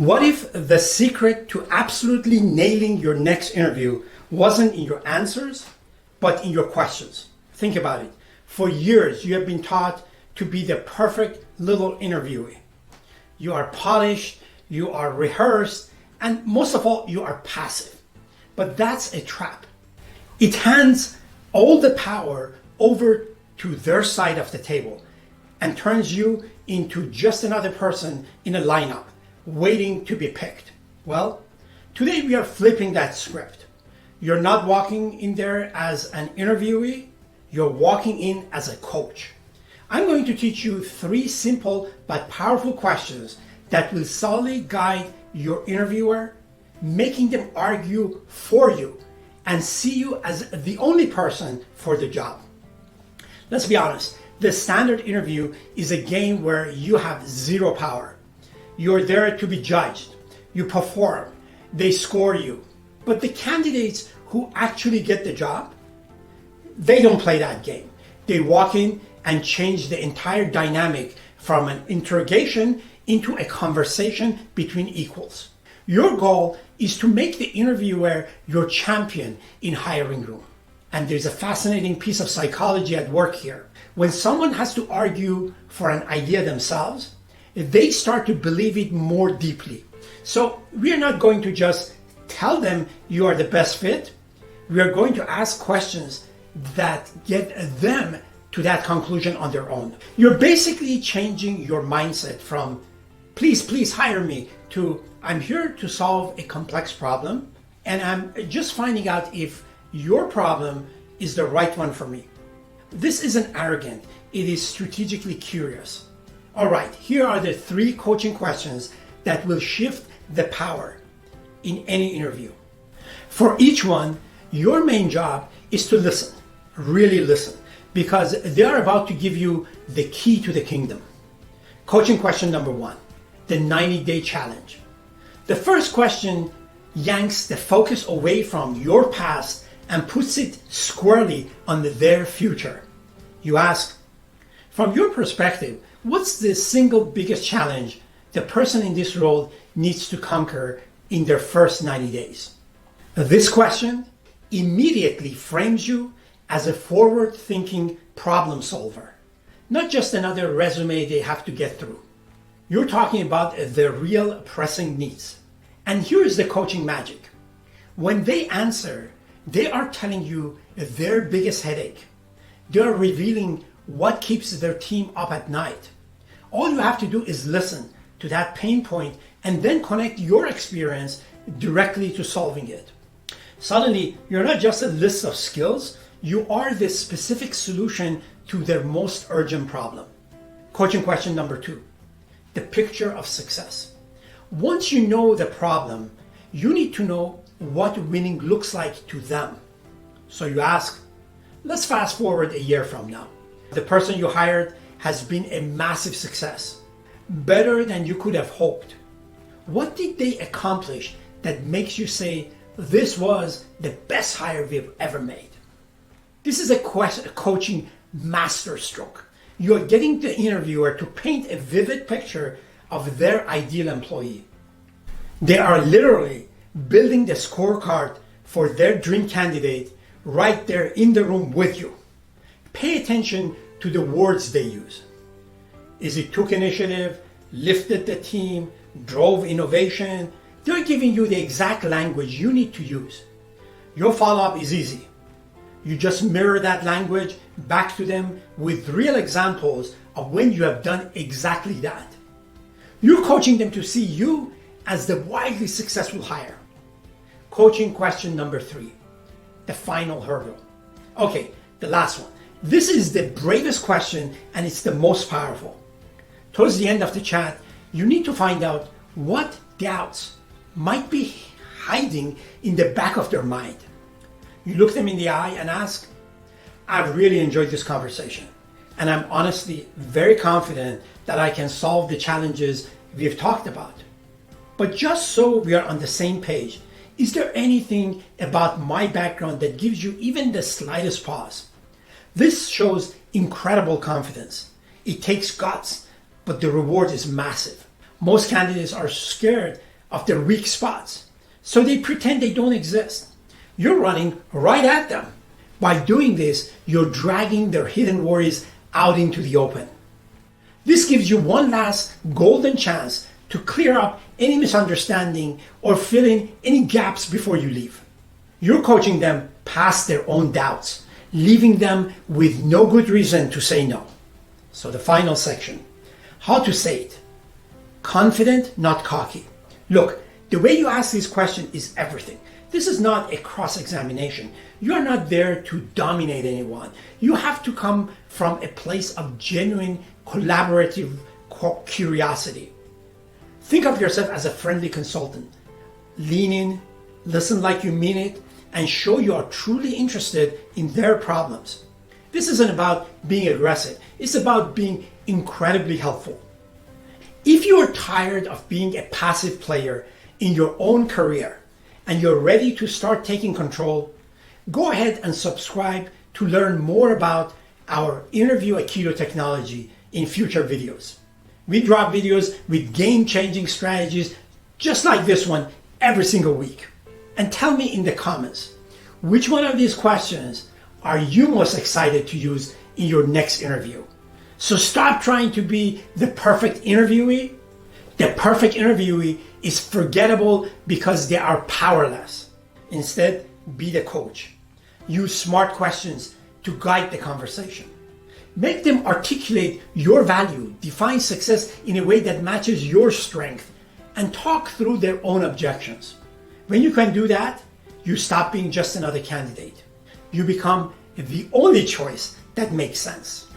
What if the secret to absolutely nailing your next interview wasn't in your answers, but in your questions? Think about it. For years, you have been taught to be the perfect little interviewee. You are polished, you are rehearsed, and most of all, you are passive. But that's a trap. It hands all the power over to their side of the table and turns you into just another person in a lineup, waiting to be picked. Well, today we are flipping that script. You're not walking in there as an interviewee, you're walking in as a coach. I'm going to teach you 3 simple but powerful questions that will solidly guide your interviewer, making them argue for you and see you as the only person for the job. Let's be honest, the standard interview is a game where you have zero power. You're there to be judged. You perform. They score you. But the candidates who actually get the job, they don't play that game. They walk in and change the entire dynamic from an interrogation into a conversation between equals. Your goal is to make the interviewer your champion in hiring room. And there's a fascinating piece of psychology at work here. When someone has to argue for an idea themselves, they start to believe it more deeply. So we are not going to just tell them you are the best fit. We are going to ask questions that get them to that conclusion on their own. You're basically changing your mindset from please hire me to I'm here to solve a complex problem and I'm just finding out if your problem is the right one for me. This isn't arrogant, it is strategically curious. All right, here are the 3 coaching questions that will shift the power in any interview. For each one, your main job is to listen, really listen, because they are about to give you the key to the kingdom. Coaching question number 1, the 90-day challenge. The first question yanks the focus away from your past and puts it squarely on their future. You ask, from your perspective, what's the single biggest challenge the person in this role needs to conquer in their first 90 days? This question immediately frames you as a forward-thinking problem solver, not just another resume they have to get through. You're talking about the real pressing needs. And here is the coaching magic. When they answer, they are telling you their biggest headache. They are revealing what keeps their team up at night. All you have to do is listen to that pain point and then connect your experience directly to solving it. Suddenly, you're not just a list of skills, you are the specific solution to their most urgent problem. Coaching question number 2, the picture of success. Once you know the problem, you need to know what winning looks like to them. So you ask, let's fast forward a year from now. The person you hired has been a massive success, better than you could have hoped. What did they accomplish that makes you say, this was the best hire we've ever made? This is a coaching masterstroke. You're getting the interviewer to paint a vivid picture of their ideal employee. They are literally building the scorecard for their dream candidate right there in the room with you. Pay attention to the words they use. Is it took initiative, lifted the team, drove innovation? They're giving you the exact language you need to use. Your follow-up is easy. You just mirror that language back to them with real examples of when you have done exactly that. You're coaching them to see you as the wildly successful hire. Coaching question number 3, the final hurdle. Okay, the last one. This is the bravest question and it's the most powerful. Towards the end of the chat, you need to find out what doubts might be hiding in the back of their mind. You look them in the eye and ask, I've really enjoyed this conversation, and I'm honestly very confident that I can solve the challenges we've talked about. But just so we are on the same page, is there anything about my background that gives you even the slightest pause? This shows incredible confidence. It takes guts, but the reward is massive. Most candidates are scared of their weak spots. So they pretend they don't exist. You're running right at them. By doing this, you're dragging their hidden worries out into the open. This gives you one last golden chance to clear up any misunderstanding or fill in any gaps before you leave. You're coaching them past their own doubts, leaving them with no good reason to say no. So the final section, how to say it. Confident, not cocky. Look, the way you ask this question is everything. This is not a cross-examination. You are not there to dominate anyone. You have to come from a place of genuine, collaborative curiosity. Think of yourself as a friendly consultant. Lean in, listen like you mean it, and show you are truly interested in their problems. This isn't about being aggressive. It's about being incredibly helpful. If you are tired of being a passive player in your own career and you're ready to start taking control, go ahead and subscribe to learn more about our Interview Aikido technology in future videos. We drop videos with game-changing strategies just like this one every single week. And tell me in the comments, which one of these questions are you most excited to use in your next interview? So stop trying to be the perfect interviewee. The perfect interviewee is forgettable because they are powerless. Instead, be the coach. Use smart questions to guide the conversation. Make them articulate your value, define success in a way that matches your strength, and talk through their own objections. When you can do that, you stop being just another candidate. You become the only choice that makes sense.